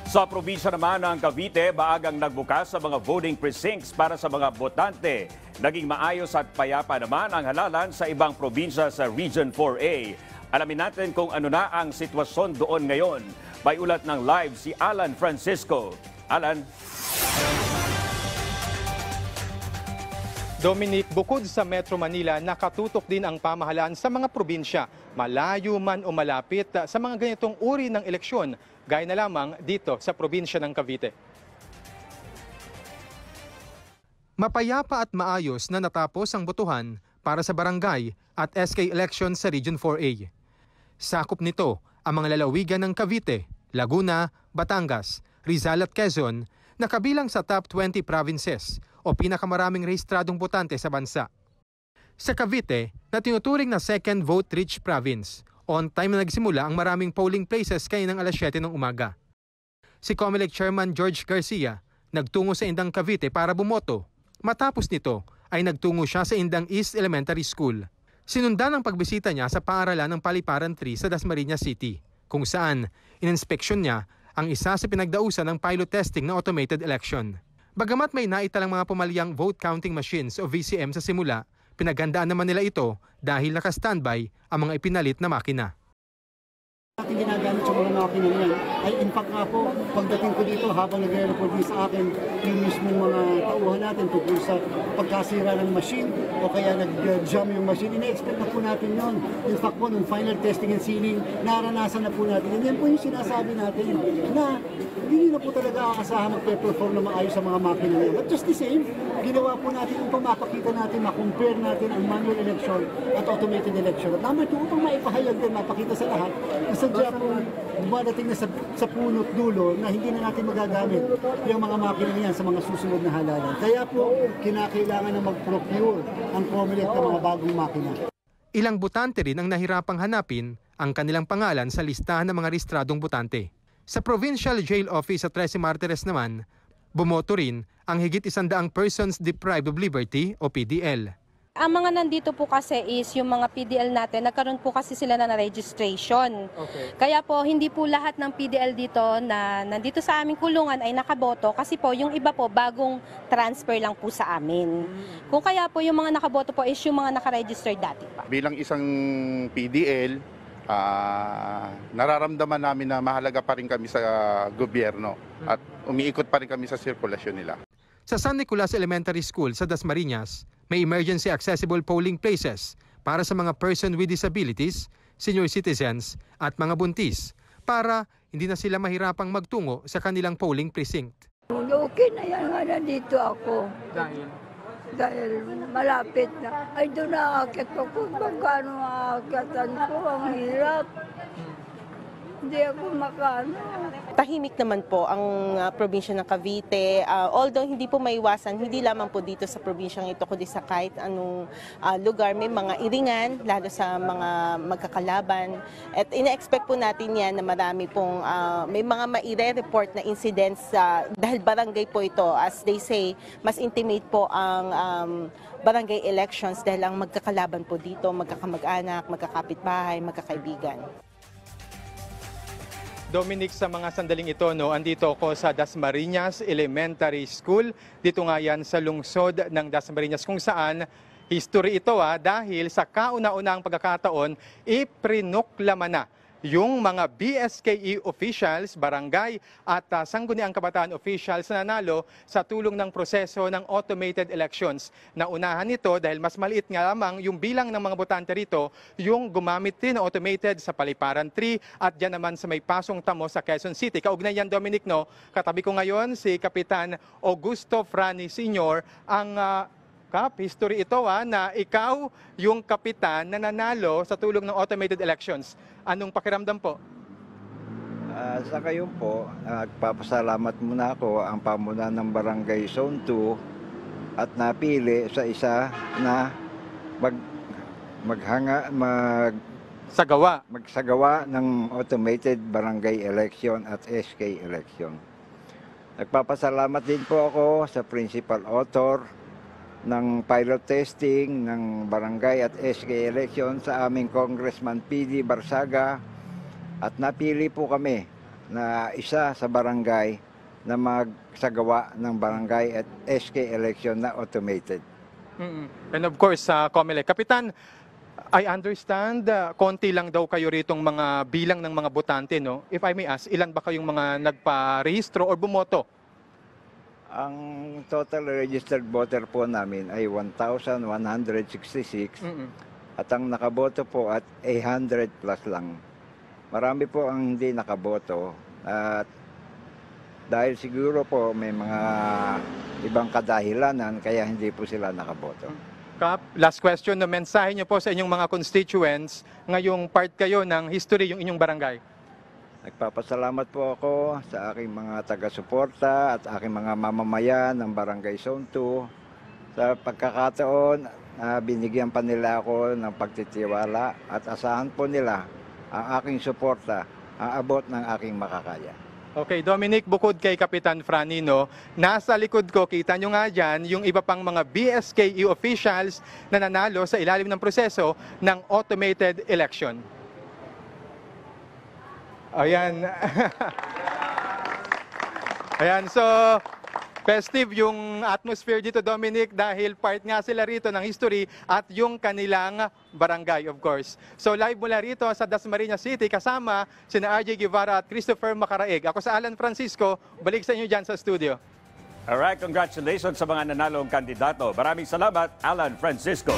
Sa probinsya naman ng Cavite, maagang nagbukas sa mga voting precincts para sa mga botante. Naging maayos at payapa naman ang halalan sa ibang probinsya sa Region 4A. Alamin natin kung ano na ang sitwasyon doon ngayon. May ulat ng live si Alan Francisco. Alan. Dominic, bukod sa Metro Manila, nakatutok din ang pamahalaan sa mga probinsya, malayo man o malapit sa mga ganitong uri ng eleksyon, gaya na lamang dito sa probinsya ng Cavite. Mapayapa at maayos na natapos ang botohan para sa barangay at SK elections sa Region 4A. Sakop nito ang mga lalawigan ng Cavite, Laguna, Batangas, Rizal at Quezon na kabilang sa top 20 provinces o pinakamaraming rehistradong botante sa bansa. Sa Cavite, na tinuturing na second vote-rich province, on time na nagsimula ang maraming polling places kaninang alas 7 ng umaga. Si COMELEC Chairman George Garcia nagtungo sa Indang Cavite para bumoto. Matapos nito ay nagtungo siya sa Indang East Elementary School. Sinundan ang pagbisita niya sa paaralan ng Paliparan 3 sa Dasmariñas City, kung saan ininspeksyon niya ang isa sa pinagdausan ng pilot testing na automated election. Bagamat may naitalang mga pumalyang vote counting machines o VCM sa simula, pinaghandaan naman nila ito dahil naka-standby ang mga ipinalit na makina. Ating ginagamit sa mga makina niyan ay in fact nga po, pagdating ko dito habang nagre-report din sa akin yung mismong mga tauhan natin tungkol sa pagkasira ng machine o kaya nag-jam yung machine, ina-expect na po natin yun. In fact po, nung final testing and sealing, naranasan na po natin. And yan po yung sinasabi natin na hindi na po talaga aasahan magpe-perform na maayos sa mga makina niyan. But just the same, ginawa po natin upang mapakita natin, makompare natin ang manual election at automated election. At number 2, upang maipahayag din, mapakita sa lahat na sadya po dumadating na sa punot dulo na hindi na natin magagamit yung mga makina niyan sa mga susunod na halalan. Kaya po, kinakailangan na mag-procure ang COMELEC ng mga bagong makina. Ilang botante rin ang nahirapang hanapin ang kanilang pangalan sa listahan ng mga rehistradong botante. Sa Provincial Jail Office sa 13 Martires naman, bumoto rin ang higit 100 persons deprived of liberty o PDL. Ang mga nandito po kasi is yung mga PDL natin, nagkaroon po kasi sila na registration. Okay. Kaya po hindi po lahat ng PDL dito na nandito sa aming kulungan ay nakaboto kasi po yung iba po bagong transfer lang po sa amin. Kung kaya po yung mga nakaboto po is yung mga nakaregister dati pa. Bilang isang PDL, nararamdaman namin na mahalaga pa rin kami sa gobyerno at umiikot pa rin kami sa sirkulasyon nila. Sa San Nicolas Elementary School sa Dasmariñas, may emergency accessible polling places para sa mga person with disabilities, senior citizens at mga buntis para hindi na sila mahirapang magtungo sa kanilang polling precinct. Okay na yan nga nandito ako. Dahil malapit na. Ay doon naakit ko kung magkano aakatan ko. Ang hirap. Hindi ako makano. Tahimik naman po ang probinsya ng Cavite. Although hindi po maiwasan, hindi lamang po dito sa probinsyang ito, kundi sa kahit anong lugar, may mga iringan, lalo sa mga magkakalaban. At ina-expect po natin yan na marami pong, may mga maire-report na incidents dahil barangay po ito. As they say, mas intimate po ang barangay elections dahil ang magkakalaban po dito, magkakamag-anak, magkakapitbahay, magkakaibigan. Dominic, sa mga sandaling ito, andito ako sa Dasmariñas Elementary School. Dito nga yan sa lungsod ng Dasmariñas kung saan history ito dahil sa kauna-unang pagkakataon, iprinoklama na yung mga BSKE officials, barangay at sangguniang kabataan officials na nanalo sa tulong ng proseso ng automated elections. Naunahan nito dahil mas maliit nga lamang yung bilang ng mga botante rito yung gumamit din ng automated sa Paliparan 3 at dyan naman sa may Pasong Tamo sa Quezon City. Kaugnay yan, Dominic, katabi ko ngayon si Kapitan Augusto Frani Sr. ang Kap, history ito na ikaw yung kapitan na nanalo sa tulong ng automated elections. Anong pakiramdam po? Sa kayo po, nagpapasalamat muna ako ang pamunuan ng Barangay Zone 2 at napili sa isa na magsagawa ng automated barangay election at SK election. Nagpapasalamat din po ako sa principal author ng pilot testing ng barangay at SK election sa aming Congressman PD Barsaga at napili po kami na isa sa barangay na magsagawa ng barangay at SK election na automated. And of course, COMELEC. Kapitan, I understand, konti lang daw kayo ritong mga bilang ng mga botante, no? If I may ask, ilan ba kayong mga nagpa-rehistro or bumoto? Ang total registered voter po namin ay 1,166 at ang nakaboto po at 800 plus lang. Marami po ang hindi nakaboto at dahil siguro po may mga ibang kadahilanan kaya hindi po sila nakaboto. Kap, last question, no, mensahe niyo po sa inyong mga constituents ngayong part kayo ng history yung inyong barangay. Nagpapasalamat po ako sa aking mga taga-suporta at aking mga mamamayan ng Barangay Zone 2 sa pagkakataon na binigyan pa nila ako ng pagtitiwala at asahan po nila ang aking suporta aabot ng aking makakaya. Okay, Dominic, bukod kay Kapitan Franino, nasa likod ko, kita nyo nga dyan, yung iba pang mga BSKE officials na nanalo sa ilalim ng proseso ng automated election. Ayan. Ayan, so festive yung atmosphere dito, Dominic, dahil part nga sila rito ng history at yung kanilang barangay, of course. So live mula rito sa Dasmariñas City, kasama sina RJ Guevara at Christopher Macaraeg. Ako sa Alan Francisco, balik sa inyo dyan sa studio. Alright, congratulations sa mga nanalong kandidato. Maraming salamat, Alan Francisco.